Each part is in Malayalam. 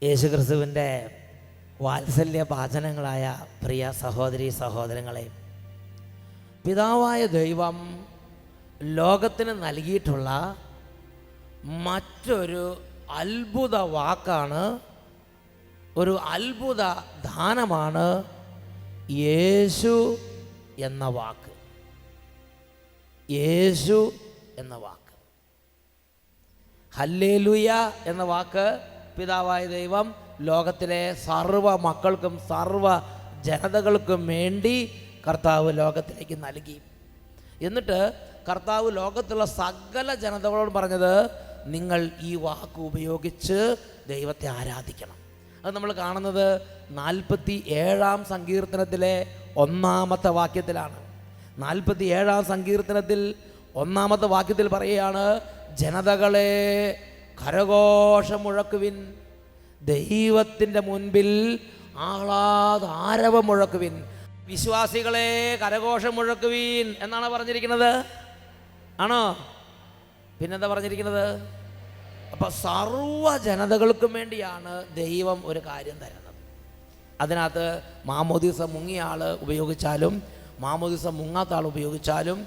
യേശുക്രിസ്തുവിൻ്റെ വാത്സല്യ ഭാചനങ്ങളായ പ്രിയ സഹോദരീ സഹോദരങ്ങളെ, പിതാവായ ദൈവം ലോകത്തിന് നൽകിയിട്ടുള്ള മറ്റൊരു അത്ഭുത വാക്കാണ്, ഒരു അത്ഭുത ദാനമാണ് യേശു എന്ന വാക്ക്. യേശു എന്ന വാക്ക്, ഹല്ലേലൂയ എന്ന വാക്ക് പിതാവായ ദൈവം ലോകത്തിലെ സർവ്വ മക്കൾക്കും സർവ്വ ജനതകൾക്കും വേണ്ടി കർത്താവ് ലോകത്തിലേക്ക് നൽകി. എന്നിട്ട് കർത്താവ് ലോകത്തുള്ള സകല ജനതകളോട് പറഞ്ഞത്, നിങ്ങൾ ഈ വാക്ക് ഉപയോഗിച്ച് ദൈവത്തെ ആരാധിക്കണം. അത് നമ്മൾ കാണുന്നത് 47-ാം സങ്കീർത്തനത്തിലെ 1-ാമത്തെ വാക്യത്തിലാണ്. 47-ാം സങ്കീർത്തനത്തിൽ 1-ാമത്തെ വാക്യത്തിൽ പറയുകയാണ്, ജനതകളെ കരഘോഷം മുഴക്കുവിൻ, ദൈവത്തിൻ്റെ മുൻപിൽ ആഹ്ലാദാരവം മുഴക്കുവിൻ. വിശ്വാസികളെ കരഘോഷം മുഴക്കുവിൻ എന്നാണ് പറഞ്ഞിരിക്കുന്നത്. ആണോ? പിന്നെന്താ പറഞ്ഞിരിക്കുന്നത്? അപ്പം സർവ്വ ജനതകൾക്കും വേണ്ടിയാണ് ദൈവം ഒരു കാര്യം തരുന്നത്. അതിനകത്ത് മാമോദീസ മുങ്ങിയ ആൾ ഉപയോഗിച്ചാലും മാമോദീസ മുങ്ങാത്ത ആൾ ഉപയോഗിച്ചാലും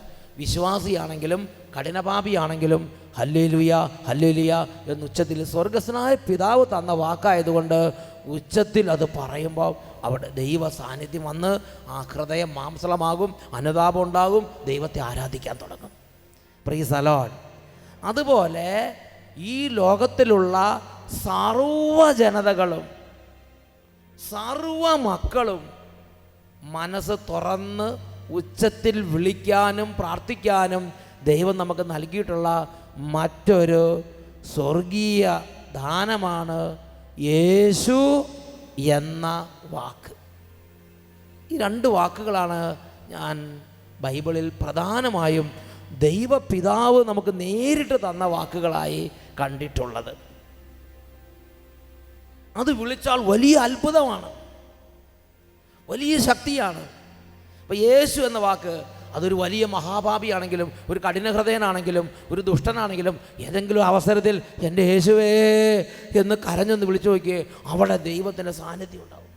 വിശ്വാസിയാണെങ്കിലും കഠിനപാപിയാണെങ്കിലും ഹല്ലേലൂയ ഹല്ലേലൂയ എന്ന് ഉച്ചത്തിൽ സ്വർഗസ്വനായ പിതാവ് തന്ന വാക്കായതുകൊണ്ട് ഉച്ചത്തിൽ അത് പറയുമ്പോൾ അവിടെ ദൈവ സാന്നിധ്യം വന്ന് ആ ഹൃദയം മാംസളമാകും, അനുതാപം ഉണ്ടാകും, ദൈവത്തെ ആരാധിക്കാൻ തുടങ്ങും. Price the Lord. അതുപോലെ ഈ ലോകത്തിലുള്ള സർവ്വ ജനതകളും സർവ്വ മക്കളും മനസ്സ് തുറന്ന് ഉച്ചത്തിൽ വിളിക്കാനും പ്രാർത്ഥിക്കാനും ദൈവം നമുക്ക് നൽകിയിട്ടുള്ള മറ്റൊരു സ്വർഗീയ ദാനമാണ് യേശു എന്ന വാക്ക്. ഈ 2 വാക്കുകളാണ് ഞാൻ ബൈബിളിൽ പ്രധാനമായും ദൈവപിതാവ് നമുക്ക് നേരിട്ട് തന്ന വാക്കുകളായി കണ്ടിട്ടുള്ളത്. അത് വിളിച്ചാൽ വലിയ അത്ഭുതമാണ്, വലിയ ശക്തിയാണ്. അപ്പോൾ യേശു എന്ന വാക്ക് അതൊരു വലിയ മഹാപാപിയാണെങ്കിലും ഒരു കഠിനഹൃദയനാണെങ്കിലും ഒരു ദുഷ്ടനാണെങ്കിലും ഏതെങ്കിലും അവസരത്തിൽ എൻ്റെ യേശുവേ എന്ന് കരഞ്ഞൊന്ന് വിളിച്ചു നോക്കിയേ, അവിടെ ദൈവത്തിൻ്റെ സാന്നിധ്യം ഉണ്ടാവും,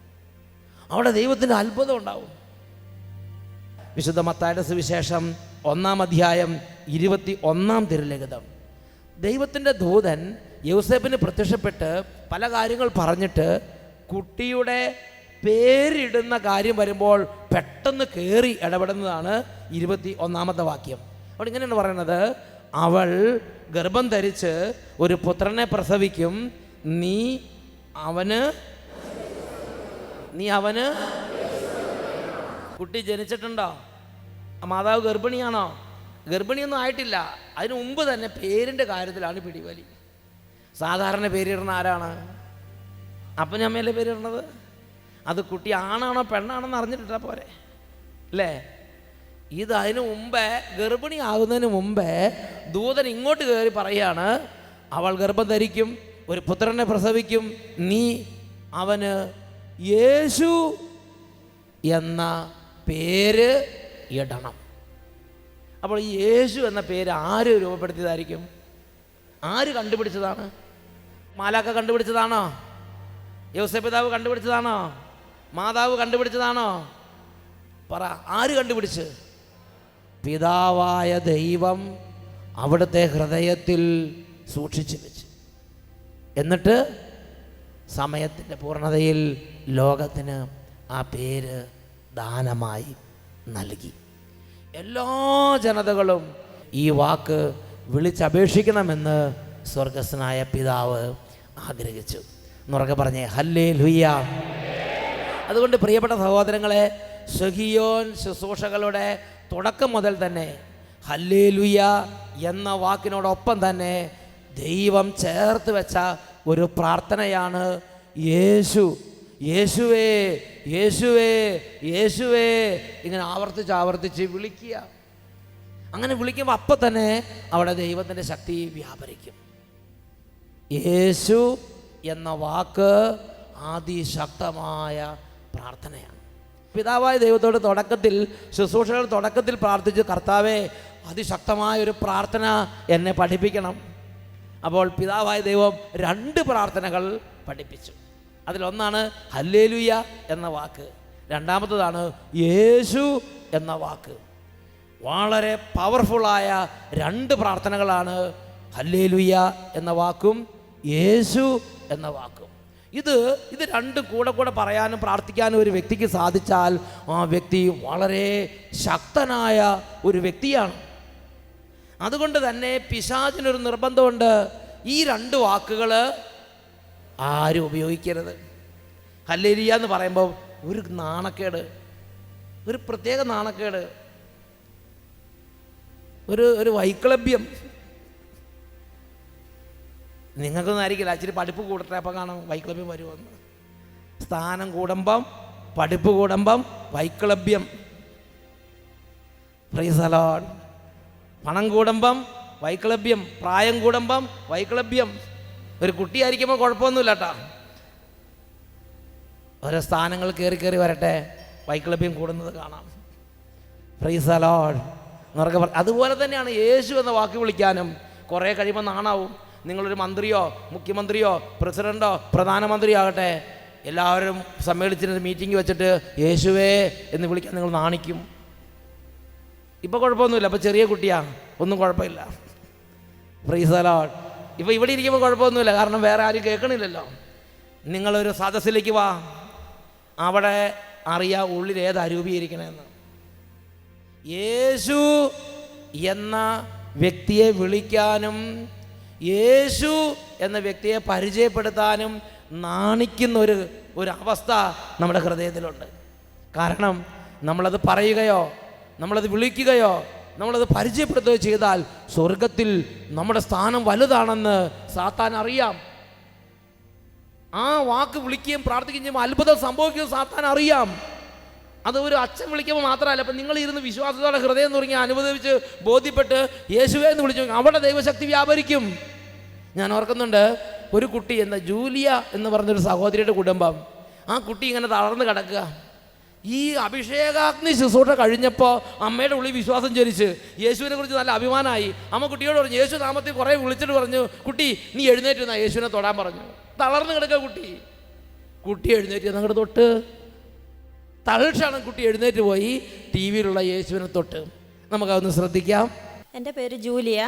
അവിടെ ദൈവത്തിൻ്റെ അത്ഭുതം ഉണ്ടാവും. വിശുദ്ധ മത്തായിയുടെ സുവിശേഷം 1-ാം അധ്യായം 21-ാം തിരുലിഖിതം. ദൈവത്തിൻ്റെ ദൂതൻ യൗസേപ്പിന് പ്രത്യക്ഷപ്പെട്ട് പല കാര്യങ്ങൾ പറഞ്ഞിട്ട് കുട്ടിയുടെ പേരിടുന്ന കാര്യം വരുമ്പോൾ പെട്ടെന്ന് കയറി ഇടപെടുന്നതാണ് 21-ാമത്തെ വാക്യം. അവിടെ ഇങ്ങനെയാണ് പറയുന്നത്, അവൾ ഗർഭം ധരിച്ച് ഒരു പുത്രനെ പ്രസവിക്കും, നീ അവന് കുട്ടി ജനിച്ചിട്ടുണ്ടോ? മാതാവ് ഗർഭിണിയാണോ? ഗർഭിണിയൊന്നും ആയിട്ടില്ല. അതിനു മുമ്പ് തന്നെ പേരിൻ്റെ കാര്യത്തിലാണ് പിടിവലി. സാധാരണ പേരിടുന്ന ആരാണ്? അപ്പനും അമ്മയല്ലേ പേരിടുന്നത്. അത് കുട്ടി ആണാണോ പെണ്ണാണോന്ന് അറിഞ്ഞിട്ടിട്ടാ പോരെ അല്ലേ? ഇത് അതിനു മുമ്പേ, ഗർഭിണി ആകുന്നതിന് മുമ്പേ ദൂതൻ ഇങ്ങോട്ട് കയറി പറയുകയാണ്, അവൾ ഗർഭം ധരിക്കും, ഒരു പുത്രനെ പ്രസവിക്കും, നീ അവന് യേശു എന്ന പേര് ഇടണം. അപ്പോൾ ഈ യേശു എന്ന പേര് ആര് രൂപപ്പെടുത്തിയതായിരിക്കും? ആര് കണ്ടുപിടിച്ചതാണ്? മാലാഖ കണ്ടുപിടിച്ചതാണോ? യോസേപ്പ് പിതാവ് കണ്ടുപിടിച്ചതാണോ? മാതാവ് കണ്ടുപിടിച്ചതാണോ? പറ, ആര് കണ്ടുപിടിച്ച്? പിതാവായ ദൈവം അവിടുത്തെ ഹൃദയത്തിൽ സൂക്ഷിച്ചു വെച്ച്, എന്നിട്ട് സമയത്തിൻ്റെ പൂർണ്ണതയിൽ ലോകത്തിന് ആ പേര് ദാനമായി നൽകി. എല്ലാ ജനതകളും ഈ വാക്ക് വിളിച്ചപേക്ഷിക്കണമെന്ന് സ്വർഗസ്വനായ പിതാവ് ആഗ്രഹിച്ചു. എന്നുറക്കെ പറഞ്ഞേ ഹല്ലേലൂയ. അതുകൊണ്ട് പ്രിയപ്പെട്ട സഹോദരങ്ങളെ, സ്വഹിയോൻ ശുശ്രൂഷകളുടെ തുടക്കം മുതൽ തന്നെ ഹല്ലേലൂയ എന്ന വാക്കിനോടൊപ്പം തന്നെ ദൈവം ചേർത്ത് വെച്ച ഒരു പ്രാർത്ഥനയാണ് യേശു, യേശുവേ യേശുവേ യേശുവേ, ഇങ്ങനെ ആവർത്തിച്ച് വിളിക്കുക. അങ്ങനെ വിളിക്കുമ്പോൾ അപ്പം തന്നെ അവിടെ ദൈവത്തിൻ്റെ ശക്തി വ്യാപരിക്കും. യേശു എന്ന വാക്ക് അതിശക്തമായ പ്രാർത്ഥനയാണ്. പിതാവായ ദൈവത്തോട് തുടക്കത്തിൽ, ശുശ്രൂഷകൾ തുടക്കത്തിൽ പ്രാർത്ഥിച്ചു, കർത്താവേ അതിശക്തമായൊരു പ്രാർത്ഥന എന്നെ പഠിപ്പിക്കണം. അപ്പോൾ പിതാവായ ദൈവം 2 പ്രാർത്ഥനകൾ പഠിപ്പിച്ചു. അതിലൊന്നാണ് ഹല്ലേലൂയ എന്ന വാക്ക്, രണ്ടാമത്തതാണ് യേശു എന്ന വാക്ക്. വളരെ പവർഫുള്ളായ രണ്ട് പ്രാർത്ഥനകളാണ് ഹല്ലേലൂയ എന്ന വാക്കും യേശു എന്ന വാക്കും. ഇത് രണ്ടും കൂടെ പറയാനും പ്രാർത്ഥിക്കാനും ഒരു വ്യക്തിക്ക് സാധിച്ചാൽ ആ വ്യക്തി വളരെ ശക്തനായ ഒരു വ്യക്തിയാണ്. അതുകൊണ്ട് തന്നെ പിശാചിനൊരു നിർബന്ധമുണ്ട്, ഈ രണ്ട് വാക്കുകൾ ആരും ഉപയോഗിക്കരുത്. ഹല്ലേലൂയ എന്ന് പറയുമ്പോൾ ഒരു നാണക്കേട്, ഒരു പ്രത്യേക നാണക്കേട്, ഒരു വൈക്ലഭ്യം. നിങ്ങൾക്കൊന്നും ആയിരിക്കില്ല, ഇച്ചിരി പഠിപ്പ് കൂടട്ടെ അപ്പം കാണാം വൈക്ലഭ്യം വരുമെന്ന്. സ്ഥാനം കൂടുമ്പം പഠിപ്പ് കൂടുമ്പം വൈക്ലഭ്യം. Price the Lord. പണം കൂടുമ്പം വൈക്ലഭ്യം, പ്രായം കൂടുമ്പം വൈക്ലഭ്യം. ഒരു കുട്ടിയായിരിക്കുമ്പോൾ കുഴപ്പമൊന്നുമില്ല കേട്ടോ, ഓരോ സ്ഥാനങ്ങൾ കയറി വരട്ടെ വൈക്ലഭ്യം കൂടുന്നത് കാണാം. Price the Lord. അതുപോലെ തന്നെയാണ് യേശു എന്ന വാക്ക് വിളിക്കാനും കുറേ കഴിയുമ്പോൾ നാണാവും. നിങ്ങളൊരു മന്ത്രിയോ മുഖ്യമന്ത്രിയോ പ്രസിഡൻറ്റോ പ്രധാനമന്ത്രിയോ ആകട്ടെ, എല്ലാവരും സമ്മേളിച്ചിട്ട് മീറ്റിംഗ് വെച്ചിട്ട് യേശുവേ എന്ന് വിളിക്കാൻ നിങ്ങൾ നാണിക്കും. ഇപ്പോൾ കുഴപ്പമൊന്നുമില്ല, അപ്പോൾ ചെറിയ കുട്ടിയാണ്, ഒന്നും കുഴപ്പമില്ല. Price the Lord. ഇപ്പോൾ ഇവിടെ ഇരിക്കുമ്പോൾ കുഴപ്പമൊന്നുമില്ല, കാരണം വേറെ ആരും കേൾക്കണില്ലല്ലോ. നിങ്ങളൊരു സദസ്സിലേക്ക് വാ, അവിടെ അറിയാം ഉള്ളിൽ ഏത് അരൂപീകരിക്കണമെന്ന്. യേശു എന്ന വ്യക്തിയെ വിളിക്കാനും യേശു എന്ന വ്യക്തിയെ പരിചയപ്പെടുത്താനും നാണിക്കുന്ന ഒരു അവസ്ഥ നമ്മുടെ ഹൃദയത്തിലുണ്ട്. കാരണം നമ്മളത് പറയുകയോ നമ്മളത് വിളിക്കുകയോ നമ്മളത് പരിചയപ്പെടുത്തുകയോ ചെയ്താൽ സ്വർഗത്തിൽ നമ്മുടെ സ്ഥാനം വലുതാണെന്ന് സാത്താൻ അറിയാം. ആ വാക്ക് വിളിക്കുകയും പ്രാർത്ഥിക്കുകയും ചെയ്യുമ്പോൾ അത്ഭുതം സംഭവിക്കുകയും സാത്താൻ അറിയാം. അത് ഒരു അച്ഛൻ വിളിക്കുമ്പോൾ മാത്രമല്ല, അപ്പം നിങ്ങൾ ഇരുന്ന് വിശ്വാസത്തോടെ ഹൃദയം തുടങ്ങി അനുഭവിച്ച് ബോധ്യപ്പെട്ട് യേശുവേ എന്ന് വിളിച്ചു, അവിടെ ദൈവശക്തി വ്യാപരിക്കും. ഞാൻ ഓർക്കുന്നുണ്ട്, ഒരു കുട്ടി ജൂലിയ എന്ന് പറഞ്ഞൊരു സഹോദരിയുടെ കുടുംബം, ആ കുട്ടി ഇങ്ങനെ തളർന്ന് കിടക്കുക. ഈ അഭിഷേകാഗ്നി ശുശ്രൂഷ കഴിഞ്ഞപ്പോൾ അമ്മയുടെ ഉള്ളിൽ വിശ്വാസം ജനിച്ച് യേശുവിനെ കുറിച്ച് നല്ല അഭിമാനമായി. അമ്മ കുട്ടിയോട് പറഞ്ഞു, യേശു നാമത്തിൽ കുറേ വിളിച്ചിട്ട് പറഞ്ഞു, കുട്ടി നീ എഴുന്നേറ്റ് എന്നാ യേശുവിനെ തൊടാൻ പറഞ്ഞു. തളർന്ന് കിടക്കുക കുട്ടി എഴുന്നേറ്റ് അങ്ങോട്ട് തൊട്ട് തളിച്ചാണ് കുട്ടി എഴുന്നേറ്റ് പോയി ടി വിയിലുള്ള യേശുവിനെ തൊട്ട്. നമുക്കതൊന്ന് ശ്രദ്ധിക്കാം. എൻ്റെ പേര് ജൂലിയ.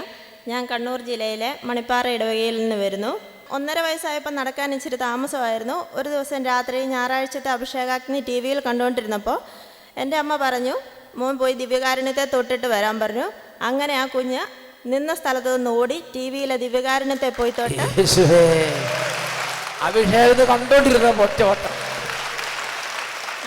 ഞാൻ കണ്ണൂർ ജില്ലയിലെ മണിപ്പാറ ഇടവകയിൽ നിന്ന് വരുന്നു. 1.5 വയസ്സായപ്പോൾ നടക്കാൻ ഇച്ചിരി താമസമായിരുന്നു. ഒരു ദിവസം രാത്രി ഞായറാഴ്ചത്തെ അഭിഷേകാഗ്നി ടി വിയിൽ കണ്ടുകൊണ്ടിരുന്നപ്പോൾ എൻ്റെ അമ്മ പറഞ്ഞു, മോൻ പോയി ദിവ്യകാരുണ്യത്തെ തൊട്ടിട്ട് വരാൻ പറഞ്ഞു. അങ്ങനെ ആ കുഞ്ഞ് നിന്ന സ്ഥലത്ത് നിന്ന് ഓടി ടി വിയിലെ ദിവ്യകാരുണ്യത്തെ പോയി തൊട്ട് അഭിഷേകത്തെ കണ്ടോണ്ടിരുന്ന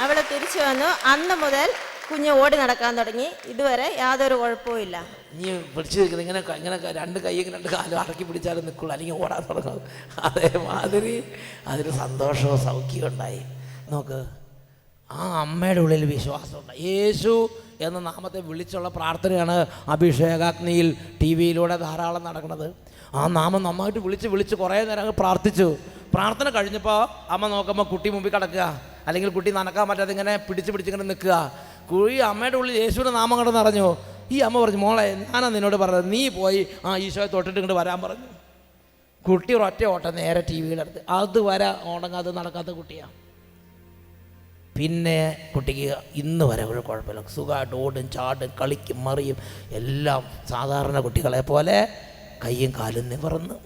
അവിടെ തിരിച്ചു വന്നു. അന്ന് മുതൽ കുഞ്ഞ് ഓടി നടക്കാൻ തുടങ്ങി. ഇതുവരെ യാതൊരു കുഴപ്പവും. നീ പിടിച്ചു നിൽക്കുന്നത് ഇങ്ങനെ രണ്ട് കൈയും രണ്ട് കാലും അടക്കി പിടിച്ചാലും നിൽക്കുള്ളൂ, അല്ലെങ്കിൽ ഓടാൻ തുടങ്ങും. അതേമാതിരി അതിന് സന്തോഷവും സൗഖ്യവും ഉണ്ടായി. നോക്ക്, ആ അമ്മയുടെ ഉള്ളിൽ വിശ്വാസമുണ്ട്. യേശു എന്ന നാമത്തെ വിളിച്ചുള്ള പ്രാർത്ഥനയാണ് അഭിഷേകാഗ്നിയിൽ ടി വിയിലൂടെ ധാരാളം നടക്കുന്നത്. ആ നാമം നന്നായിട്ട് വിളിച്ച് കുറേ നേരം പ്രാർത്ഥിച്ചു. പ്രാർത്ഥന കഴിഞ്ഞപ്പോൾ അമ്മ നോക്കുമ്പോൾ കുട്ടി മുമ്പിൽ കിടക്കുക, അല്ലെങ്കിൽ കുട്ടി നനക്കാൻ പറ്റാതെ ഇങ്ങനെ പിടിച്ചിങ്ങനെ നിൽക്കുക. ഈ അമ്മയുടെ ഉള്ളിൽ യേശുവിൻ്റെ നാമം കണ്ടെന്ന് അറിഞ്ഞു. ഈ അമ്മ പറഞ്ഞു, മോളെ ഞാനാ നിന്നോട് പറഞ്ഞത്, നീ പോയി ആ ഈശോയെ തൊട്ടിട്ട് ഇങ്ങോട്ട് വരാൻ പറഞ്ഞു. കുട്ടി ഒരൊറ്റ ഓട്ടം നേരെ ടി വിയുടെ അടുത്ത്. അതുവരെ ഉണങ്ങാതെ നടക്കാത്ത കുട്ടിയാണ്. പിന്നെ കുട്ടിക്ക് ഇന്ന് വരെ ഒരു കുഴപ്പമില്ല, സുഖമായിട്ട് ഓടും ചാടും കളിക്കും മറിയും എല്ലാം സാധാരണ കുട്ടികളെ പോലെ കയ്യും കാലും നിവർന്ന്.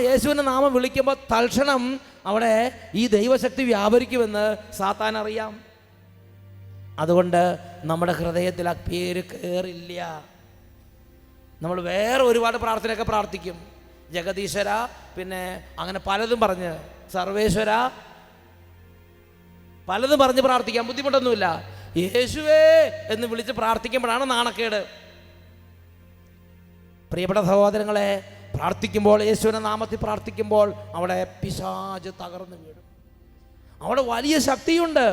യേശുവിൻ്റെ നാമം വിളിക്കുമ്പോൾ തൽക്ഷണം അവിടെ ഈ ദൈവശക്തി വ്യാപരിക്കുമെന്ന് സാത്താൻ അറിയാം. അതുകൊണ്ട് നമ്മുടെ ഹൃദയത്തിൽ ആ പേര് കയറില്ല. നമ്മൾ വേറെ ഒരുപാട് പ്രാർത്ഥനയൊക്കെ പ്രാർത്ഥിക്കും, ജഗദീശ്വര, പിന്നെ അങ്ങനെ പലതും പറഞ്ഞ് സർവേശ്വര, പലതും പറഞ്ഞ് പ്രാർത്ഥിക്കാം, ബുദ്ധിമുട്ടൊന്നുമില്ല. യേശുവേ എന്ന് വിളിച്ച് പ്രാർത്ഥിക്കുമ്പോഴാണ് നാണക്കേട്. പ്രിയപ്പെട്ട സഹോദരങ്ങളെ, പ്രാർത്ഥിക്കുമ്പോൾ യേശുവിൻ്റെ നാമത്തിൽ പ്രാർത്ഥിക്കുമ്പോൾ അവിടെ പിശാച് തകർന്നു വീഴും. അവിടെ വലിയ ശക്തിയുണ്ട്.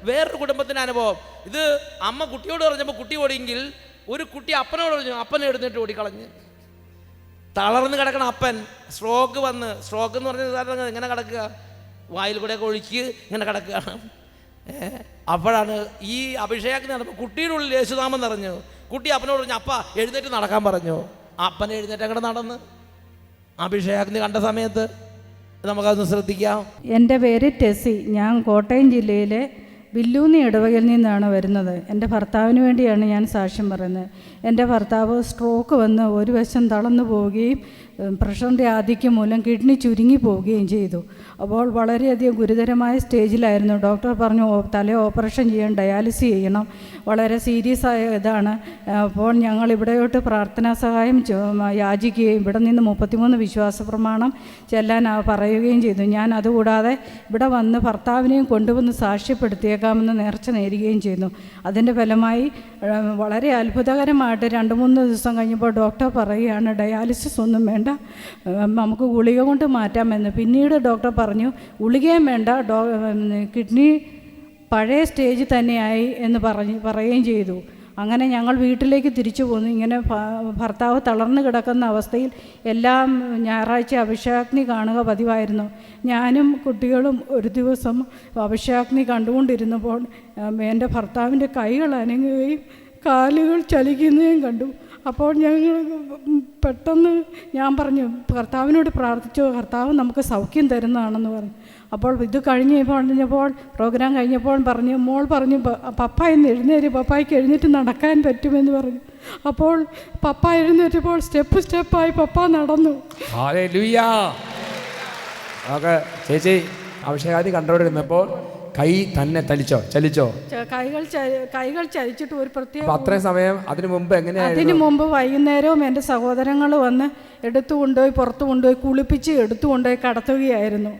വേറൊരു കുടുംബത്തിൻ്റെ അനുഭവം. ഇത് അമ്മ കുട്ടിയോട് പറഞ്ഞപ്പോൾ കുട്ടി ഓടിയെങ്കിൽ ഒരു കുട്ടി അപ്പനോട് പറഞ്ഞു, അപ്പനെ എഴുന്നേറ്റ് ഓടിക്കളഞ്ഞ്. തളർന്ന് കിടക്കണം അപ്പൻ, സ്ട്രോക്ക് എന്ന് പറഞ്ഞാൽ ഇങ്ങനെ കിടക്കുക, വായിൽ കൂടെയൊക്കെ ഒഴുക്കി ഇങ്ങനെ കിടക്കുകയാണ്. അപ്പോഴാണ് ഈ അഭിഷേകത്തിന് നടന്നപ്പോൾ കുട്ടിയുടെ ഉള്ളിൽ യേശുനാമം നിറഞ്ഞു. കുട്ടി അപ്പനോട് പറഞ്ഞു, അപ്പ എഴുന്നേറ്റ് നടക്കാൻ പറഞ്ഞു. അപ്പനെ എഴുന്നേറ്റ് അങ്ങോട്ട് നടന്ന് അഭിഷേകാഗ്നി കണ്ട സമയത്ത്? നമുക്കതൊന്ന് ശ്രദ്ധിക്കാം. എൻ്റെ പേര് ടെസി. ഞാൻ കോട്ടയം ജില്ലയിലെ വില്ലൂന്നി ഇടവകയിൽ നിന്നാണ് വരുന്നത്. എൻ്റെ ഭർത്താവിന് വേണ്ടിയാണ് ഞാൻ സാക്ഷ്യം പറയുന്നത്. എൻ്റെ ഭർത്താവ് സ്ട്രോക്ക് വന്ന് ഒരു വശം തളർന്നു പോവുകയും പ്രഷറിൻ്റെ ആധിക്യം മൂലം കിഡ്നി ചുരുങ്ങി പോവുകയും ചെയ്തു. അപ്പോൾ വളരെയധികം ഗുരുതരമായ സ്റ്റേജിലായിരുന്നു. ഡോക്ടർ പറഞ്ഞു തല ഓപ്പറേഷൻ ചെയ്യണം, ഡയാലിസിസ് ചെയ്യണം, വളരെ സീരിയസ് ആയ ഇതാണ്. അപ്പോൾ ഞങ്ങൾ ഇവിടെയോട്ട് പ്രാർത്ഥനാ സഹായം യാചിക്കുകയും ഇവിടെ നിന്ന് 33 വിശ്വാസ പ്രമാണം ചെല്ലാൻ പറയുകയും ചെയ്തു. ഞാൻ അതുകൂടാതെ ഇവിടെ വന്ന് ഭർത്താവിനെയും കൊണ്ടുവന്ന് സാക്ഷ്യപ്പെടുത്തിയേക്കാമെന്ന് നേർച്ച നേരുകയും ചെയ്തു. അതിൻ്റെ ഫലമായി വളരെ അത്ഭുതകരമായിട്ട് 2-3 ദിവസം കഴിഞ്ഞപ്പോൾ ഡോക്ടർ പറയുകയാണ് ഡയാലിസിസ് ഒന്നും വേണ്ട, നമുക്ക് ഗുളിക കൊണ്ട് മാറ്റാമെന്ന്. പിന്നീട് ഡോക്ടർ പറഞ്ഞു ഗുളികയും വേണ്ട, കിഡ്നി പഴയ സ്റ്റേജ് തന്നെയായി എന്ന് പറയുകയും ചെയ്തു. അങ്ങനെ ഞങ്ങൾ വീട്ടിലേക്ക് തിരിച്ചു പോന്നു. ഇങ്ങനെ ഭർത്താവ് തളർന്നു കിടക്കുന്ന അവസ്ഥയിൽ എല്ലാം ഞായറാഴ്ച അഭിഷേകാഗ്നി കാണുക പതിവായിരുന്നു. ഞാനും കുട്ടികളും ഒരു ദിവസം അഭിഷേകാഗ്നി കണ്ടുകൊണ്ടിരുന്നപ്പോൾ എൻ്റെ ഭർത്താവിൻ്റെ കൈകൾ അനങ്ങുകയും കാലുകൾ ചലിക്കുന്നതും കണ്ടു. അപ്പോൾ ഞങ്ങൾ പെട്ടെന്ന് ഞാൻ പറഞ്ഞു കർത്താവിനോട് പ്രാർത്ഥിച്ചു, കർത്താവ് നമുക്ക് സൗഖ്യം തരുന്നതാണെന്ന് പറഞ്ഞു. അപ്പോൾ ഇത് കഴിഞ്ഞപ്പോൾ പ്രോഗ്രാം കഴിഞ്ഞപ്പോൾ മോൾ പറഞ്ഞു പപ്പ ഇന്ന് എഴുന്നേറ്റ്, പപ്പായ്ക്ക് എഴുന്നേറ്റ് നടക്കാൻ പറ്റുമെന്ന് പറഞ്ഞു. അപ്പോൾ പപ്പ എഴുന്നേറ്റപ്പോൾ സ്റ്റെപ്പായി പപ്പ നടന്നു. ഹല്ലേലൂയ. ചേച്ചി അഭിഷേകാഗ്നി കണ്ടോണ്ടിരുന്നപ്പോൾ കൈ തന്നെ ചലിച്ചോ? കൈകൾ ചലിച്ചിട്ട് ഒരു പ്രത്യേക അത്രയും സമയം അതിനു മുമ്പ് വൈകുന്നേരവും എൻ്റെ സഹോദരങ്ങൾ വന്ന് പുറത്തു കൊണ്ടുപോയി കുളിപ്പിച്ച് എടുത്തുകൊണ്ടുപോയി കടത്തുകയായിരുന്നു.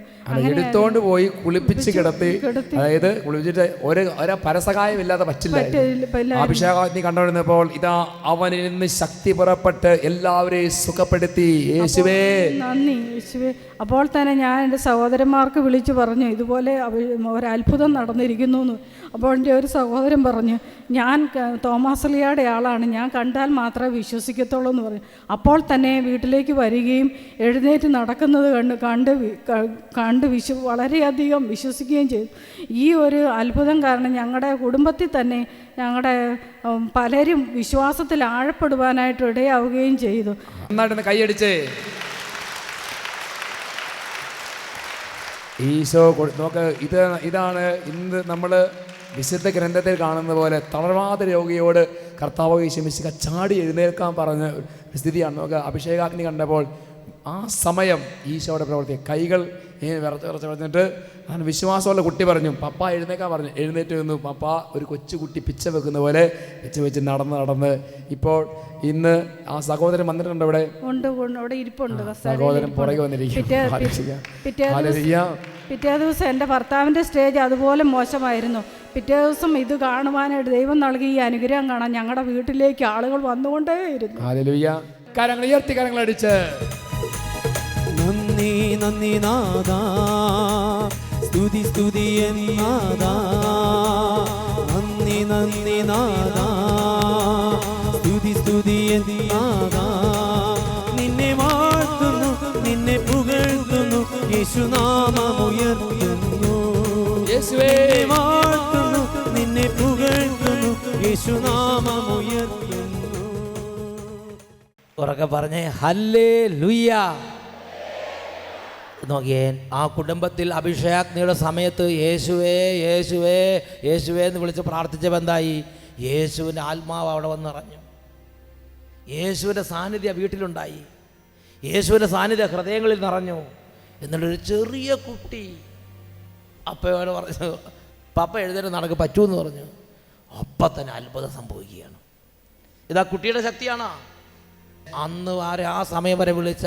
എടുത്തോണ്ട് പോയി കുളിപ്പിച്ച് കിടത്തി. അതായത് കുളിപ്പിച്ചിട്ട് ഒരു പരസഹായം ഇല്ലാതെ പറ്റില്ല. അഭിഷേകാഗ്നി കണ്ടുകൊണ്ടിരുന്നപ്പോൾ ഇതാ അവനിൽ നിന്ന് ശക്തി പുറപ്പെട്ട് എല്ലാവരെയും സുഖപ്പെടുത്തി. യേശുവേ നന്ദി യേശുവേ. അപ്പോൾ തന്നെ ഞാൻ എൻ്റെ സഹോദരന്മാർക്ക് വിളിച്ചു പറഞ്ഞു ഇതുപോലെ ഒരത്ഭുതം നടന്നിരിക്കുന്നു എന്ന്. അപ്പോൾ എൻ്റെ ഒരു സഹോദരൻ പറഞ്ഞു ഞാൻ തോമാസ്ലിയുടെ ആളാണ്, ഞാൻ കണ്ടാൽ മാത്രമേ വിശ്വസിക്കത്തുള്ളൂ എന്ന് പറഞ്ഞു. അപ്പോൾ തന്നെ വീട്ടിലേക്ക് വരികയും എഴുന്നേറ്റ് നടക്കുന്നത് കണ്ട് വളരെയധികം വിശ്വസിക്കുകയും ചെയ്തു. ഈ ഒരു അത്ഭുതം കാരണം ഞങ്ങളുടെ കുടുംബത്തിൽ തന്നെ ഞങ്ങളുടെ പലരും വിശ്വാസത്തിൽ ആഴപ്പെടുവാനായിട്ട് ഇടയാവുകയും ചെയ്തു. കൈയടിച്ചേ. ഈശോ നോക്ക്, ഇതാണ് ഇന്ന് നമ്മൾ വിശുദ്ധ ഗ്രന്ഥത്തിൽ കാണുന്ന പോലെ തളർവാദ രോഗിയോട് കർത്താവ് യേശുമിശിഹ ചാടി എഴുന്നേൽക്കാൻ പറഞ്ഞ സ്ഥിതിയാണ്. നമുക്ക് അഭിഷേകാഗ്നി കണ്ടപ്പോൾ ആ സമയം ഈശോയുടെ പ്രവൃത്തി കൈകൾ ഇങ്ങനെ വിറച്ച് പറഞ്ഞിട്ട് അങ്ങനെ വിശ്വാസമുള്ള കുട്ടി പറഞ്ഞു പപ്പ എഴുന്നേക്കാൻ പറഞ്ഞു. എഴുന്നേറ്റ് വന്നു. പപ്പ ഒരു കൊച്ചുകുട്ടി പിച്ച വെക്കുന്ന പോലെ വെച്ച് നടന്ന് ഇപ്പോൾ ഇന്ന് ആ സഹോദരൻ വന്നിട്ടുണ്ട്. ഇവിടെ ഇരിപ്പുണ്ട്. സഹോദരൻ പുറകെ വന്നിരിക്കും. പിറ്റേ ദിവസം എൻ്റെ ഭർത്താവിൻ്റെ സ്റ്റേജ് അതുപോലെ മോശമായിരുന്നു. പിറ്റേ ദിവസം ഇത് കാണുവാനായിട്ട് ദൈവം നൽകി ഈ അനുഗ്രഹം കാണാൻ ഞങ്ങളുടെ വീട്ടിലേക്ക് ആളുകൾ വന്നുകൊണ്ടേയിരുന്നു. ഹല്ലേലൂയ. കരങ്ങൾ ഉയർത്തി, കരങ്ങൾ അടിച്ച് നന്ദി നന്ദി നാദാ, സ്തുതി സ്തുതി നാദാ, നന്ദി നന്ദി നാദാ, സ്തുതി സ്തുതി നാദാ. നിന്നെ വാഴ്ത്തുന്നു, നിന്നെ പുകഴ്ത്തുന്നു, യേശുനാമമുയർത്തുന്നു. യേശുവേ വാഴ്ത്തുന്നു, നിന്നെ പുകഴ്ത്തുന്നു, യേശുനാമമുയർത്തുന്നു. ഉറക്കെ പറഞ്ഞേ ഹല്ലേലൂയ. നോക്കിയേ, ആ കുടുംബത്തിൽ അഭിഷേകാഗ്നിയുടെ സമയത്ത് യേശുവേ യേശുവേ യേശുവേ എന്ന് വിളിച്ച് പ്രാർത്ഥിച്ചപ്പോൾ എന്തായി? യേശുവിൻ്റെ ആത്മാവ് അവിടെ വന്ന് നിറഞ്ഞു. യേശുവിൻ്റെ സാന്നിധ്യം വീട്ടിലുണ്ടായി. യേശുവിൻ്റെ സാന്നിധ്യം ഹൃദയങ്ങളിൽ നിറഞ്ഞു. എന്നിട്ടൊരു ചെറിയ കുട്ടി അപ്പയോട് പറഞ്ഞു പപ്പ എഴുന്നേറ്റ് നടക്ക് പറ്റൂന്ന് പറഞ്ഞു. അപ്പം തന്നെ അത്ഭുതം സംഭവിക്കുകയാണ്. ഇതാ കുട്ടിയുടെ ശക്തിയാണ്. അന്ന് ആ സമയം വരെ വിളിച്ച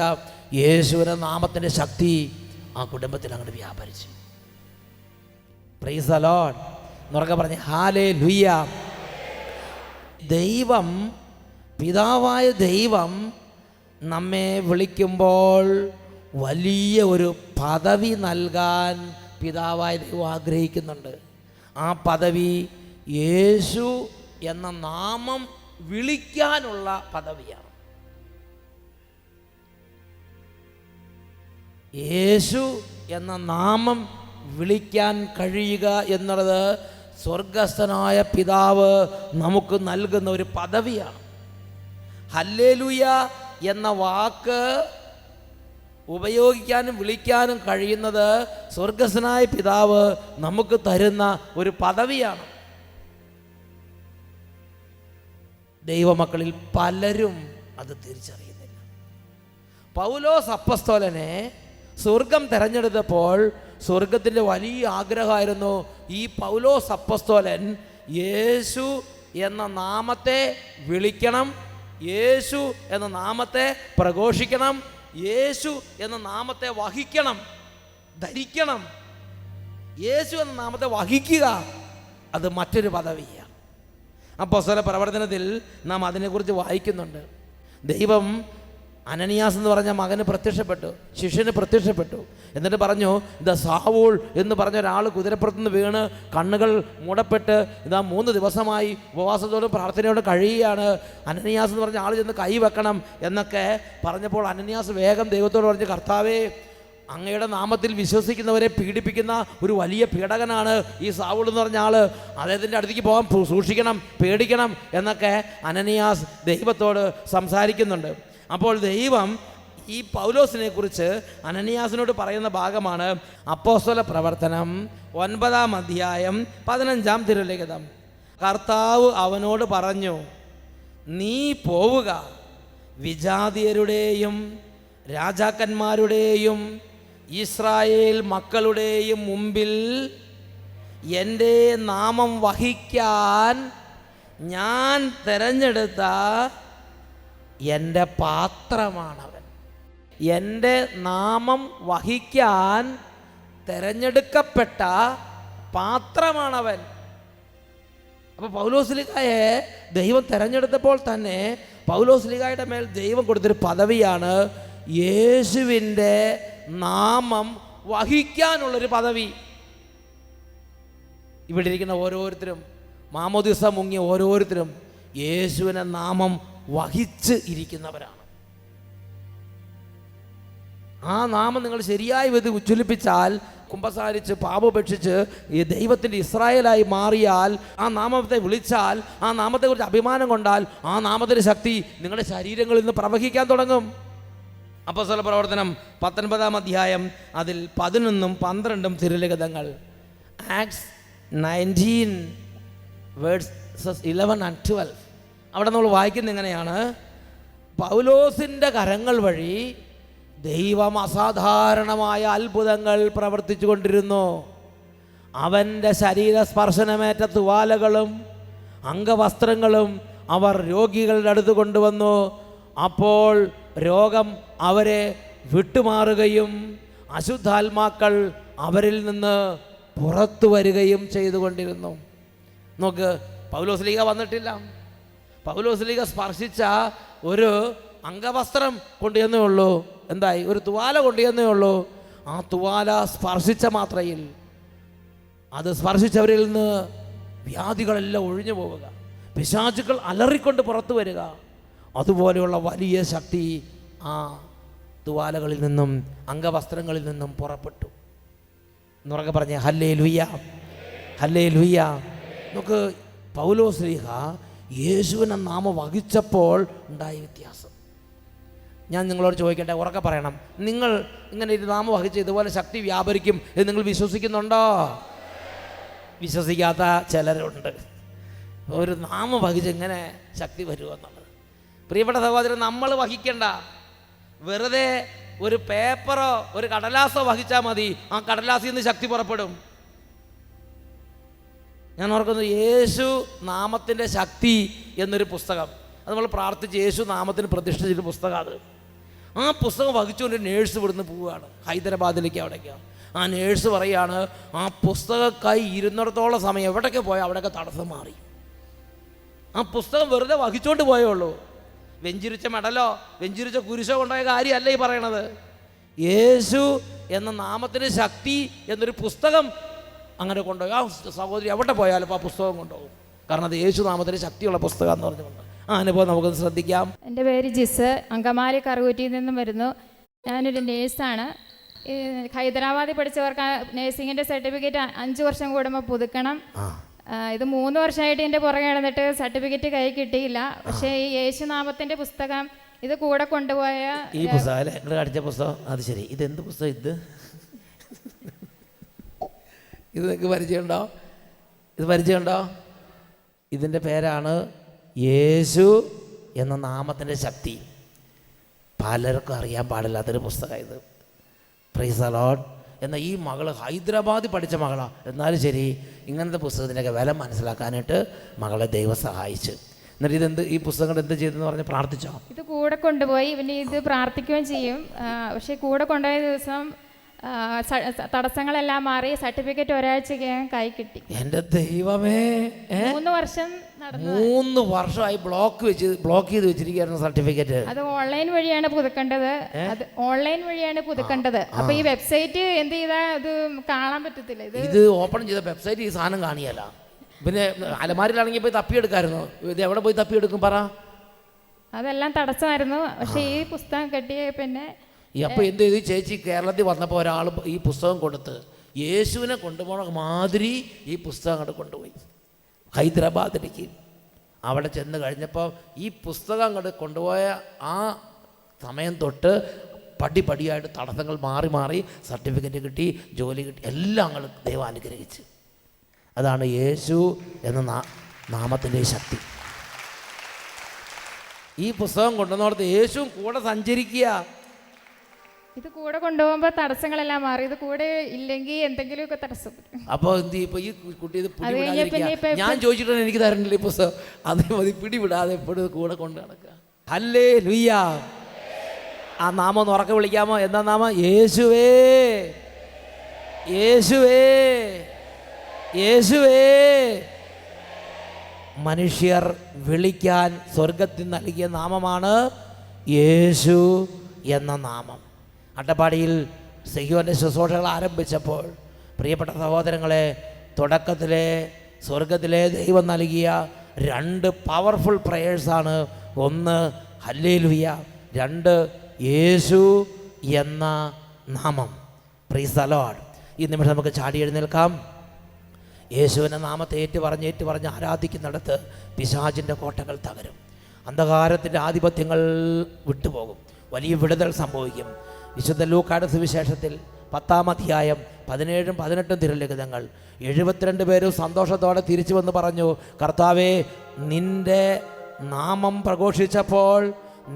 യേശുവിൻ്റെ നാമത്തിൻ്റെ ശക്തി ആ കുടുംബത്തിൽ അങ്ങോട്ട് വ്യാപരിച്ചു. Praise the lord. എന്നുറക്കെ പറഞ്ഞ് ഹല്ലേലൂയ. ദൈവം, പിതാവായ ദൈവം നമ്മെ വിളിക്കുമ്പോൾ വലിയ ഒരു പദവി നൽകാൻ പിതാവായ ദൈവം ആഗ്രഹിക്കുന്നുണ്ട്. ആ പദവി യേശു എന്ന നാമം വിളിക്കാനുള്ള പദവിയാണ്. യേശു എന്ന നാമം വിളിക്കാൻ കഴിയുക എന്നുള്ളത് സ്വർഗസ്ഥനായ പിതാവ് നമുക്ക് നൽകുന്ന ഒരു പദവിയാണ്. ഹല്ലേലൂയ എന്ന വാക്ക് ഉപയോഗിക്കാനും വിളിക്കാനും കഴിയുന്നത് സ്വർഗസ്വനായ പിതാവ് നമുക്ക് തരുന്ന ഒരു പദവിയാണ്. ദൈവമക്കളിൽ പലരും അത് തിരിച്ചറിയുന്നില്ല. പൗലോസ് അപ്പസ്തോലനെ സ്വർഗം തിരഞ്ഞെടുത്തപ്പോൾ സ്വർഗത്തിൻ്റെ വലിയ ആഗ്രഹമായിരുന്നു ഈ പൗലോസ് അപ്പസ്തോലൻ യേശു എന്ന നാമത്തെ വിളിക്കണം, യേശു എന്ന നാമത്തെ പ്രഘോഷിക്കണം, യേശു എന്ന നാമത്തെ വഹിക്കണം, ധരിക്കണം. യേശു എന്ന നാമത്തെ വഹിക്കുക, അത് മറ്റൊരു പദവിയാണ്. അപ്പോസ്തല പ്രവർത്തനത്തിൽ നാം അതിനെക്കുറിച്ച് വായിക്കുന്നുണ്ട്. ദൈവം അനനിയാസ് എന്ന് പറഞ്ഞ മകന് പ്രത്യക്ഷപ്പെട്ടു, ശിഷ്യന് പ്രത്യക്ഷപ്പെട്ടു. എന്നിട്ട് പറഞ്ഞു, ഇതാ സാവൂൾ എന്ന് പറഞ്ഞ ഒരാൾ കുതിരപ്പുറത്ത് നിന്ന് വീണ് കണ്ണുകൾ മൂടപ്പെട്ട് ഇതാ 3 ദിവസമായി ഉപവാസത്തോടും പ്രാർത്ഥനയോടും കഴിയുകയാണ്. അനനിയാസ് എന്ന് പറഞ്ഞ ആൾ ചെന്ന് കൈ വെക്കണം എന്നൊക്കെ പറഞ്ഞപ്പോൾ അനനിയാസ് വേഗം ദൈവത്തോട് പറഞ്ഞു, കർത്താവേ, അങ്ങയുടെ നാമത്തിൽ വിശ്വസിക്കുന്നവരെ പീഡിപ്പിക്കുന്ന ഒരു വലിയ പീഡകനാണ് ഈ സാവൂൾ എന്ന് പറഞ്ഞ ആൾ, അദ്ദേഹത്തിൻ്റെ അടുത്തേക്ക് പോകാൻ സൂക്ഷിക്കണം, പേടിക്കണം എന്നൊക്കെ അനനിയാസ് ദൈവത്തോട് സംസാരിക്കുന്നുണ്ട്. അപ്പോൾ ദൈവം ഈ പൗലോസിനെ കുറിച്ച് അനനിയാസിനോട് പറയുന്ന ഭാഗമാണ് അപ്പോസ്തല പ്രവർത്തനം 9-ാം അധ്യായം 15-ാം തിരുലിഖിതം. കർത്താവ് അവനോട് പറഞ്ഞു, നീ പോവുക, വിജാതിയരുടെയും രാജാക്കന്മാരുടെയും ഇസ്രായേൽ മക്കളുടെയും മുമ്പിൽ എൻ്റെ നാമം വഹിക്കാൻ ഞാൻ തിരഞ്ഞെടുത്ത എൻ്റെ പാത്രമാണവൻ. എൻ്റെ നാമം വഹിക്കാൻ തിരഞ്ഞെടുക്കപ്പെട്ട പാത്രമാണവൻ. അപ്പോൾ പൗലോസ്ലീഹായെ ദൈവം തിരഞ്ഞെടുത്തപ്പോൾ തന്നെ പൗലോസ്ലീഹായുടെ മേൽ ദൈവം കൊടുത്തൊരു പദവിയാണ് യേശുവിൻ്റെ നാമം വഹിക്കാനുള്ളൊരു പദവി. ഇവിടെ ഇരിക്കുന്ന ഓരോരുത്തരും, മാമോദിസ മുങ്ങിയ ഓരോരുത്തരും യേശുവിൻ്റെ നാമം വഹിച്ച് ഇരിക്കുന്നവരാണ്. ആ നാമം നിങ്ങൾ ശരിയായ വിധം ഉജ്ജ്വലിപ്പിച്ചാൽ, കുമ്പസാരിച്ച് പാപപേക്ഷിച്ച് ഈ ദൈവത്തിൻ്റെ ഇസ്രായേലായി മാറിയാൽ, ആ നാമത്തെ വിളിച്ചാൽ, ആ നാമത്തെക്കുറിച്ച് അഭിമാനം കൊണ്ടാൽ, ആ നാമത്തിൻ്റെ ശക്തി നിങ്ങളുടെ ശരീരങ്ങളിൽ നിന്ന് പ്രവഹിക്കാൻ തുടങ്ങും. അപ്പോസ്തല പ്രവർത്തനം 19-ാം അധ്യായം അതിൽ 11-ഉം 12-ഉം തിരുലിഖിതങ്ങൾ. Acts 19 verses 11 and 12. അവിടെ നമ്മൾ വായിക്കുന്നത് എങ്ങനെയാണ്? പൗലോസിൻ്റെ കരങ്ങൾ വഴി ദൈവം അസാധാരണമായ അത്ഭുതങ്ങൾ പ്രവർത്തിച്ചു കൊണ്ടിരുന്നു. അവൻ്റെ ശരീരസ്പർശനമേറ്റ തുവാലകളും അംഗവസ്ത്രങ്ങളും അവർ രോഗികളുടെ അടുത്ത് കൊണ്ടുവന്നു. അപ്പോൾ രോഗം അവരെ വിട്ടുമാറുകയും അശുദ്ധാത്മാക്കൾ അവരിൽ നിന്ന് പുറത്തു വരികയും ചെയ്തുകൊണ്ടിരുന്നു. നോക്ക്, പൗലോസ്ലീഹ വന്നിട്ടില്ല. പൗലോസ്ലീഹ സ്പർശിച്ച ഒരു അംഗവസ്ത്രം കൊണ്ടുവന്നേ ഉള്ളൂ. എന്തായി? ഒരു തുവാല കൊണ്ടുവന്നേ ഉള്ളൂ. ആ തുവാല സ്പർശിച്ച മാത്രയിൽ അത് സ്പർശിച്ചവരിൽ നിന്ന് വ്യാധികളെല്ലാം ഒഴിഞ്ഞു പോവുക, പിശാചുക്കൾ അലറിക്കൊണ്ട് പുറത്തു വരിക. അതുപോലെയുള്ള വലിയ ശക്തി ആ തുവാലകളിൽ നിന്നും അംഗവസ്ത്രങ്ങളിൽ നിന്നും പുറപ്പെട്ടു. എന്നുറക്കെ പറഞ്ഞേ ഹല്ലേലൂയ, ഹല്ലേലൂയ. നമുക്ക് പൗലോസ്ലീഹ യേശുവിനെ നാമം വഹിച്ചപ്പോൾ ഉണ്ടായ വ്യത്യാസം ഞാൻ നിങ്ങളോട് ചോദിക്കട്ടെ, ഉറക്കെ പറയണം. നിങ്ങൾ ഇങ്ങനെ ഒരു നാമം വഹിച്ച് ഇതുപോലെ ശക്തി വ്യാപരിക്കും എന്ന് നിങ്ങൾ വിശ്വസിക്കുന്നുണ്ടോ? വിശ്വസിക്കാത്ത ചിലരുണ്ട്. ഒരു നാമം വഹിച്ച് എങ്ങനെ ശക്തി വരുമെന്നുള്ളത്. പ്രിയപ്പെട്ട സഹോദരൻ, നമ്മൾ വഹിക്കണ്ട. വെറുതെ ഒരു പേപ്പറോ ഒരു കടലാസോ വഹിച്ചാൽ മതി, ആ കടലാസിൽ നിന്ന് ശക്തി പുറപ്പെടും. ഞാൻ ഓർക്കുന്നത് യേശു നാമത്തിൻ്റെ ശക്തി എന്നൊരു പുസ്തകം, അത് നമ്മൾ പ്രാർത്ഥിച്ച് യേശു നാമത്തിന് പ്രതിഷ്ഠിച്ചൊരു പുസ്തകം. അത് ആ പുസ്തകം വഹിച്ചുകൊണ്ട് നേഴ്സ് ഇവിടുന്ന് പോവുകയാണ് ഹൈദരാബാദിലേക്ക്. അവിടേക്ക് ആ നേഴ്സ് പറയുകയാണ്, ആ പുസ്തകക്കായി ഇരുന്നിടത്തോളം സമയം എവിടേക്ക് പോയാൽ അവിടെയൊക്കെ തടസ്സം മാറി. ആ പുസ്തകം വെറുതെ വഹിച്ചുകൊണ്ട് പോയേ ഉള്ളൂ. വെഞ്ചിരിച്ച മെഡലോ വെഞ്ചിരിച്ച കുരിശോ കൊണ്ടുപോയ കാര്യമല്ല ഈ പറയണത്. യേശു എന്ന നാമത്തിന് ശക്തി എന്നൊരു പുസ്തകം അങ്ങനെ കൊണ്ടുപോയി ആ സഹോദരി എവിടെ പോയാലും ആ പുസ്തകം കൊണ്ടുപോകും. കാരണം അത് യേശു നാമത്തിന് ശക്തിയുള്ള പുസ്തകം എന്ന് പറഞ്ഞുകൊണ്ട് ആ അനുഭവം നമുക്കൊന്ന് ശ്രദ്ധിക്കാം. എൻ്റെ പേര് ജിസ്, അങ്കമാലി കറുകുറ്റിയിൽ നിന്നും വരുന്നു. ഞാനൊരു നേഴ്സാണ്. ഹൈദരാബാദിൽ പഠിച്ചവർക്ക് നേഴ്സിങ്ങിൻ്റെ സർട്ടിഫിക്കറ്റ് 5 വർഷം കൂടുമ്പോൾ പുതുക്കണം. ഇത് 3 വർഷമായിട്ട് എൻ്റെ പുറകെ നടന്നിട്ട് സർട്ടിഫിക്കറ്റ് കൈ കിട്ടിയില്ല. പക്ഷേ ഈ യേശുനാമത്തിൻ്റെ പുസ്തകം ഇത് കൂടെ കൊണ്ടുപോയ ഈ പുസ്തകം അല്ലേ നിങ്ങൾ അടിച്ച പുസ്തകം? അത് ശരി. ഇതെന്ത് പുസ്തകം ഇത്? ഇത് നിങ്ങൾക്ക് പരിചയമുണ്ടോ? ഇത് പരിചയമുണ്ടോ? ഇതിൻ്റെ പേരാണ് യേശു എന്ന നാമത്തിൻ്റെ ശക്തി. പലർക്കും അറിയാൻ പാടില്ലാത്തൊരു പുസ്തകം ഇത്. Price the Lord. എന്നാൽ ഈ മകൾ ഹൈദരാബാദിൽ പഠിച്ച മകളാണ്. എന്നാലും ശരി, ഇങ്ങനത്തെ പുസ്തകത്തിൻ്റെയൊക്കെ വില മനസ്സിലാക്കാനായിട്ട് മകളെ ദൈവം സഹായിച്ചു. എന്നിട്ട് ഇതെന്ത്, ഈ പുസ്തകം എന്ത് ചെയ്തെന്ന് പറഞ്ഞ് പ്രാർത്ഥിച്ചോ? ഇത് കൂടെ കൊണ്ടുപോയി. പിന്നെ ഇത് പ്രാർത്ഥിക്കുകയും ചെയ്യും. പക്ഷേ കൂടെ കൊണ്ടുപോയ ദിവസം തടസ്സങ്ങളെല്ലാം മാറി സർട്ടിഫിക്കറ്റ് ഒരാഴ്ചയ്ക്ക് കൈ കിട്ടി. എൻ്റെ ദൈവമേ, 3 വർഷം നടന്നു. 3 വർഷമായി ബ്ലോക്ക് ചെയ്ത് വെച്ചിരിക്കുകയായിരുന്നു സർട്ടിഫിക്കറ്റ്. അത് ഓൺലൈൻ വഴിയാണ് പുതുക്കേണ്ടത്. അപ്പൊ ഈ വെബ്സൈറ്റ് എന്ത് ചെയ്താൽ ഇത് കാണാൻ പറ്റത്തില്ല. ഇത് ഓപ്പൺ ചെയ്ത വെബ്സൈറ്റ് ഈ സാധനം കാണിയല്ല. പിന്നെ അലമാരിലാണെങ്കിൽ പോയി തപ്പിയെടുക്കായിരുന്നു. ഇത് എവിടെ പോയി തപ്പിയെടുക്കും പറ? അതെല്ലാം തടസ്സമായിരുന്നു. പക്ഷെ ഈ പുസ്തകം കിട്ടിയ പിന്നെ അപ്പോൾ എന്ത് ചെയ്തു? ചേച്ചി കേരളത്തിൽ വന്നപ്പോൾ ഒരാൾ ഈ പുസ്തകം കൊടുത്ത് യേശുവിനെ കൊണ്ടുപോകണ മാതിരി ഈ പുസ്തകം അങ്ങോട്ട് കൊണ്ടുപോയി ഹൈദരാബാദിലേക്ക്. അവിടെ ചെന്ന് കഴിഞ്ഞപ്പോൾ ഈ പുസ്തകം അങ്ങോട്ട് കൊണ്ടുപോയ ആ സമയം തൊട്ട് പടിപടിയായിട്ട് തടസ്സങ്ങൾ മാറി മാറി സർട്ടിഫിക്കറ്റ് കിട്ടി, ജോലി കിട്ടി, എല്ലാം അങ്ങോട്ട് ദൈവം അനുഗ്രഹിച്ച്. അതാണ് യേശു എന്ന നാമത്തിൻ്റെ ശക്തി. ഈ പുസ്തകം കൊണ്ടുവന്നോടത്ത് യേശുവും കൂടെ സഞ്ചരിക്കുക. ഇത് കൂടെ കൊണ്ടുപോകുമ്പോൾ തടസ്സങ്ങളെല്ലാം മാറി. ഇത് കൂടെ ഇല്ലെങ്കിൽ എന്തെങ്കിലുമൊക്കെ തടസ്സം. അപ്പോൾ എന്ത് ചെയ്യും? ഇപ്പോൾ ഈ കുട്ടി ഇത് പിടിവിടാതിരിക്കുക. ഞാൻ ചോദിച്ചിട്ട് എനിക്ക് തരണില്ല ഈ പുസ്തകം. അതേ മതി, പിടിവിടാതെ എപ്പോഴും കൂടെ കൊണ്ട് നടക്കുക. ഹല്ലേലൂയ. ആ നാമം ഒന്ന് ഉറക്കെ വിളിക്കാമോ? എന്താ നാമം? യേശുവേ, യേശുവേ, യേശുവേ. മനുഷ്യർ വിളിക്കാൻ സ്വർഗത്തിൽ നൽകിയ നാമമാണ് യേശു എന്ന നാമം. അട്ടപ്പാടിയിൽ സിഹിയോൻ്റെ ശുശ്രൂഷകൾ ആരംഭിച്ചപ്പോൾ പ്രിയപ്പെട്ട സഹോദരങ്ങളെ, തുടക്കത്തിലെ സ്വർഗത്തിലെ ദൈവം നൽകിയ 2 പവർഫുൾ പ്രേയേഴ്സാണ്. 1 ഹല്ലേലൂയ, 2 യേശു എന്ന നാമം. Price the Lord. ഈ നിമിഷം നമുക്ക് ചാടി എഴുന്നേൽക്കാം. യേശുവിൻ്റെ നാമത്തെ ഏറ്റുപറഞ്ഞ് ആരാധിക്കുന്നിടത്ത് പിശാചിൻ്റെ കോട്ടകൾ തകരും. അന്ധകാരത്തിൻ്റെ ആധിപത്യങ്ങൾ വിട്ടുപോകും. വലിയ വിടുതൽ സംഭവിക്കും. വിശുദ്ധ ലൂക്കായുടെ സുവിശേഷത്തിൽ 10-ാം അധ്യായം 17-18 തിരുലിഖിതങ്ങൾ 72 പേരും സന്തോഷത്തോടെ തിരിച്ചു വന്ന് പറഞ്ഞു, കർത്താവേ, നിൻ്റെ നാമം പ്രഘോഷിച്ചപ്പോൾ,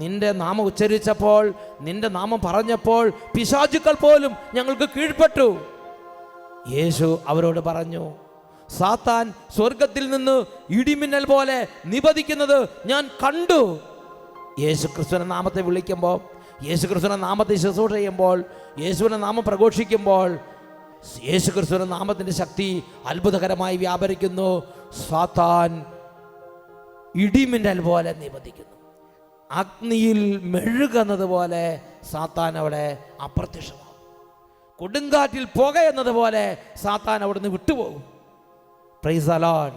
നിൻ്റെ നാമം ഉച്ചരിച്ചപ്പോൾ, നിൻ്റെ നാമം പറഞ്ഞപ്പോൾ പിശാചുക്കൾ പോലും ഞങ്ങൾക്ക് കീഴ്പ്പെട്ടു. യേശു അവരോട് പറഞ്ഞു, സാത്താൻ സ്വർഗത്തിൽ നിന്ന് ഇടിമിന്നൽ പോലെ നിപതിക്കുന്നത് ഞാൻ കണ്ടു. യേശു ക്രിസ്തുവിൻ്റെ നാമത്തെ വിളിക്കുമ്പോൾ, യേശു ക്രിസ്തുവിൻ്റെ നാമത്തെ ശുശ്രൂഷ ചെയ്യുമ്പോൾ, യേശുവിൻ്റെ നാമം പ്രഘോഷിക്കുമ്പോൾ യേശു ക്രിസ്തുവിൻ്റെ നാമത്തിൻ്റെ ശക്തി അത്ഭുതകരമായി വ്യാപരിക്കുന്നു. സാത്താൻ ഇടിമിന്നൽ പോലെ നിപതിക്കുന്നു. അഗ്നിയിൽ മെഴുകുന്നത് പോലെ സാത്താൻ അവിടെ അപ്രത്യക്ഷമാകും. കൊടുങ്കാറ്റിൽ പുക എന്നതുപോലെ സാത്താൻ അവിടുന്ന് വിട്ടുപോകും. Price the Lord.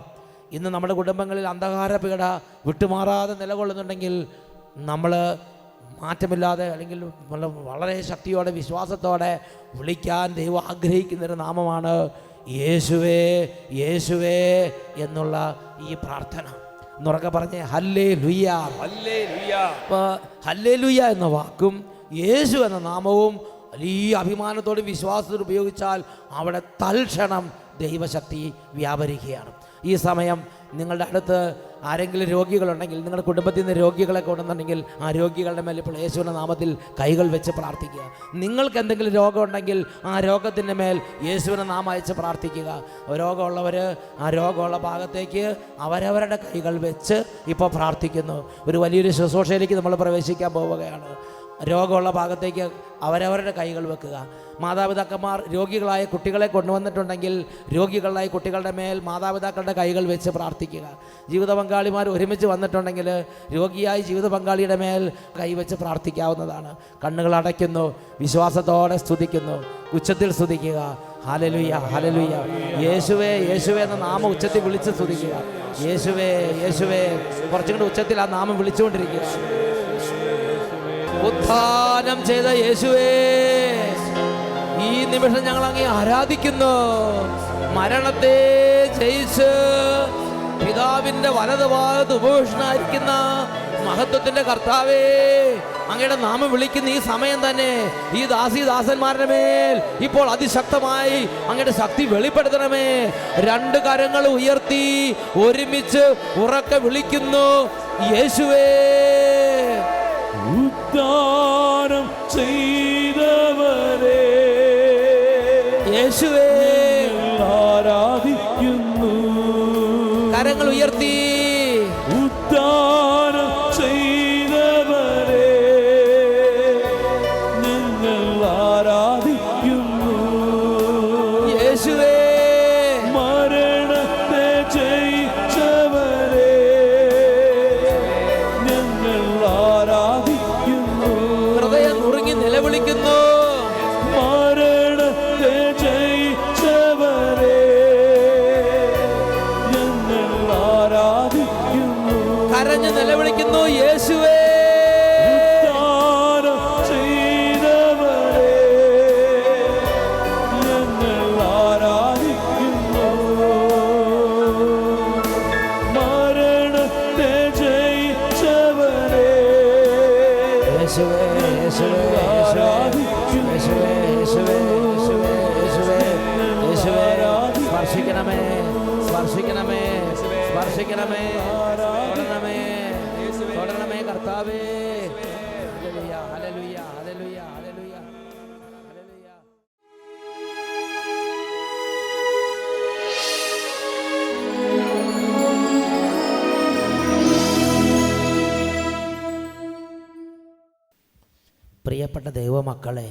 ഇന്ന് നമ്മുടെ കുടുംബങ്ങളിൽ അന്ധകാര പീഡ വിട്ടുമാറാതെ നിലകൊള്ളുന്നുണ്ടെങ്കിൽ നമ്മൾ മാറ്റമില്ലാതെ അല്ലെങ്കിൽ വളരെ ശക്തിയോടെ വിശ്വാസത്തോടെ വിളിക്കാൻ ദൈവം ആഗ്രഹിക്കുന്നൊരു നാമമാണ് യേശുവേ, യേശുവേ എന്നുള്ള ഈ പ്രാർത്ഥന. എന്നുറക്കെ പറഞ്ഞേ ഹല്ലേലൂയ, ഹല്ലേലൂയ. അപ്പോൾ ഹല്ലേലൂയ എന്ന വാക്കും യേശു എന്ന നാമവും വലിയ അഭിമാനത്തോടും വിശ്വാസത്തോടും ഉപയോഗിച്ചാൽ അവിടെ തൽക്ഷണം ദൈവശക്തി വ്യാപരിക്കുകയാണ്. ഈ സമയം നിങ്ങളുടെ അടുത്ത് ആരെങ്കിലും രോഗികളുണ്ടെങ്കിൽ, നിങ്ങളുടെ കുടുംബത്തിൽ നിന്ന് രോഗികളെ കൊണ്ടുവന്നുണ്ടെങ്കിൽ ആ രോഗികളുടെ മേൽ ഇപ്പോൾ യേശുവിൻ്റെ നാമത്തിൽ കൈകൾ വെച്ച് പ്രാർത്ഥിക്കുക. നിങ്ങൾക്ക് എന്തെങ്കിലും രോഗമുണ്ടെങ്കിൽ ആ രോഗത്തിൻ്റെ മേൽ യേശുവിൻ്റെ നാമം അയച്ച് പ്രാർത്ഥിക്കുക. രോഗമുള്ളവർ ആ രോഗമുള്ള ഭാഗത്തേക്ക് അവരവരുടെ കൈകൾ വെച്ച് ഇപ്പോൾ പ്രാർത്ഥിക്കുന്നു. ഒരു വലിയൊരു ശുശ്രൂഷയിലേക്ക് നമ്മൾ പ്രവേശിക്കാൻ പോവുകയാണ്. രോഗമുള്ള ഭാഗത്തേക്ക് അവരവരുടെ കൈകൾ വെക്കുക. മാതാപിതാക്കന്മാർ രോഗികളായ കുട്ടികളെ കൊണ്ടുവന്നിട്ടുണ്ടെങ്കിൽ രോഗികളായ കുട്ടികളുടെ മേൽ മാതാപിതാക്കളുടെ കൈകൾ വെച്ച് പ്രാർത്ഥിക്കുക. ജീവിത പങ്കാളിമാർ ഒരുമിച്ച് വന്നിട്ടുണ്ടെങ്കിൽ രോഗിയായി ജീവിത പങ്കാളിയുടെ മേൽ കൈവച്ച് പ്രാർത്ഥിക്കാവുന്നതാണ്. കണ്ണുകൾ അടയ്ക്കുന്നു, വിശ്വാസത്തോടെ സ്തുതിക്കുന്നു, ഉച്ചത്തിൽ സ്തുതിക്കുക. Hallelujah, hallelujah. യേശുവേ, യേശുവേ എന്ന നാമം ഉച്ചത്തിൽ വിളിച്ച് സ്തുതിക്കുക. യേശുവേ, യേശുവേ. കുറച്ചും കൂടി ഉച്ചത്തിൽ ആ നാമം വിളിച്ചുകൊണ്ടിരിക്കുക. ഉത്ഥാനം ചെയ്ത യേശുവേ, ഈ നിമിഷം ഞങ്ങൾ അങ്ങേ ആരാധിക്കുന്നു. മരണത്തെ ജയിച്ച് പിതാവിൻ്റെ വലതുഭാഗത്ത് ഉപവിഷ്ടനായിരിക്കുന്ന മഹത്വത്തിന്റെ കർത്താവേ, അങ്ങയുടെ നാമം വിളിക്കുന്ന ഈ സമയം തന്നെ ഈ ദാസന്മാരുടെ മേൽ ഇപ്പോൾ അതിശക്തമായി അങ്ങയുടെ ശക്തി വെളിപ്പെടുത്തണമേ. രണ്ട് കരങ്ങൾ ഉയർത്തി ഒരുമിച്ച് ഉറക്കെ വിളിക്കുന്നു, യേശുവേ. ഉദ്ധാനം ചെയ്തവരെ യേശുവേ ആരാധിക്കുന്നു. കരങ്ങൾ ഉയർത്തി. ഉദ്ധാനം ചെയ്തവരെ ഞങ്ങൾ ആരാധിക്കുന്നു. യേശുവേ മരണത്തെ ജയിച്ചവരെ ഞങ്ങൾ ആരാധിക്കുന്നു. ഹൃദയം നുറുങ്ങി നിലവിളിക്കുന്നു. മരണത്തെ ജയിച്ചവരെ ഞങ്ങൾ ആരാധിക്കുന്നു. കരഞ്ഞ് നിലവിളിക്കുന്നു, യേശുവേ. ഉദ്ധാനം ചെയ്തവരെ ഞങ്ങൾ ആരാധിക്കുന്നു. മരണത്തെ ജയിച്ചവരെ യേശുവേ, യേശുവേ, യേശുവേ, യേശുവേ, യേശുവേ, യേശുവേ, യേശുവേ, യേശുവേ. സ്പർശിക്കണമേ, സ്പർശിക്കണമേ, സ്പർശിക്കണമേ, തൊടണമേ, തൊടണമേ കർത്താവേ. Hallelujah, hallelujah, hallelujah, hallelujah, hallelujah. പ്രിയപ്പെട്ട ദൈവമക്കളെ,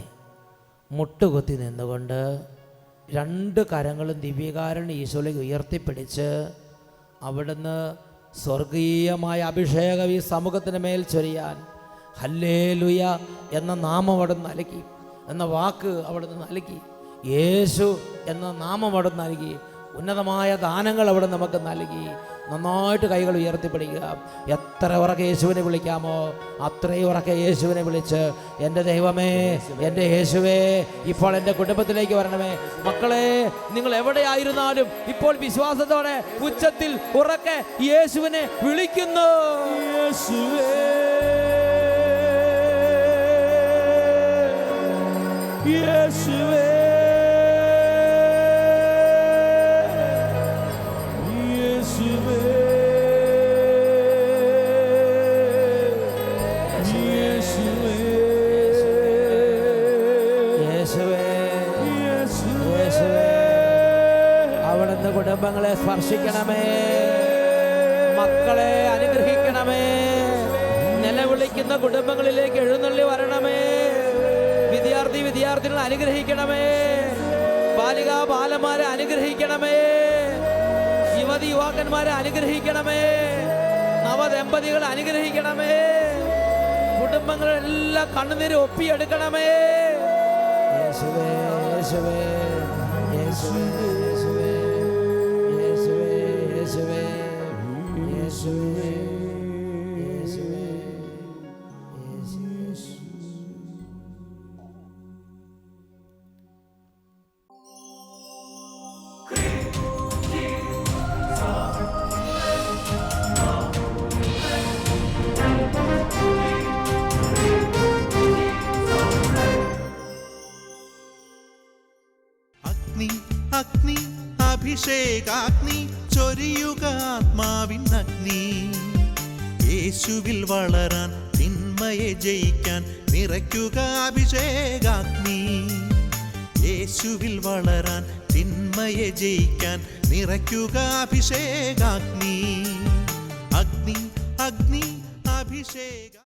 മുട്ടുകുത്തി നിന്നുകൊണ്ട് രണ്ട് കരങ്ങളും ദിവ്യകാരുണ്യ ഈശോയിലേക്ക് ഉയർത്തിപ്പിടിച്ച് അവിടുന്ന് സ്വർഗീയമായ അഭിഷേകം ഈ സമൂഹത്തിന് മേൽ ചൊരിയാൻ ഹല്ലേലൂയ എന്ന നാമം അവിടുന്ന് നൽകി, എന്ന വാക്ക് അവിടുന്ന് നൽകി. യേശു എന്ന നാമം അവിടുന്ന് നൽകി. ഉന്നതമായ ദാനങ്ങൾ അവിടെ നമുക്ക് നൽകി. നന്നായിട്ട് കൈകൾ ഉയർത്തിപ്പിടിക്കുക. എത്ര ഉറക്കെ യേശുവിനെ വിളിക്കാമോ അത്രയും ഉറക്കെ യേശുവിനെ വിളിച്ച്, എൻ്റെ ദൈവമേ, എൻ്റെ യേശുവേ, ഇപ്പോൾ എൻ്റെ കുടുംബത്തിലേക്ക് വരണമേ. മക്കളെ, നിങ്ങൾ എവിടെയായിരുന്നാലും ഇപ്പോൾ വിശ്വാസത്തോടെ ഉച്ചത്തിൽ ഉറക്കെ യേശുവിനെ വിളിക്കുന്നു. യേശുവേ, യേശുവേ, യേശുവേ, യേശുവേ, യേശുവേ, യേശുവേ, അവിടുന്ന് കുടുംബങ്ങളെ സ്പർശിക്കണമേ, മക്കളെ അനുഗ്രഹിക്കണമേ, നിലവിളിക്കുന്ന കുടുംബങ്ങളിലേക്ക് എഴുന്നള്ളി വരണമേ. വിദ്യാർത്ഥികളെ അനുഗ്രഹിക്കണമേ, ബാലന്മാരെ അനുഗ്രഹിക്കണമേ, യുവാക്കന്മാരെ അനുഗ്രഹിക്കണമേ, നവദമ്പതികളെ അനുഗ്രഹിക്കണമേ, കുടുംബങ്ങളെല്ലാം കണ്ണുനീര് ഒപ്പിയെടുക്കണമേ. യേശുവേ, യേശുവേ, യേശുവേ, യേശുവേ, യേശുവേ, യേശുവേ, യേശുവേ, യേശുവേ, യേശുവേ. അഗ്നി അഭിഷേകാഗ്നി ചൊരിയുക ആത്മാവിൻ അഗ്നി. യേശുവിൽ വളരാൻ തിന്മയെ ജയിക്കാൻ നിറയ്ക്കുക അഭിഷേകാഗ്നി. യേശുവിൽ വളരാൻ തിന്മയെ ജയിക്കാൻ നിറയ്ക്കുക അഭിഷേകാഗ്നി. അഗ്നി അഗ്നി അഭിഷേക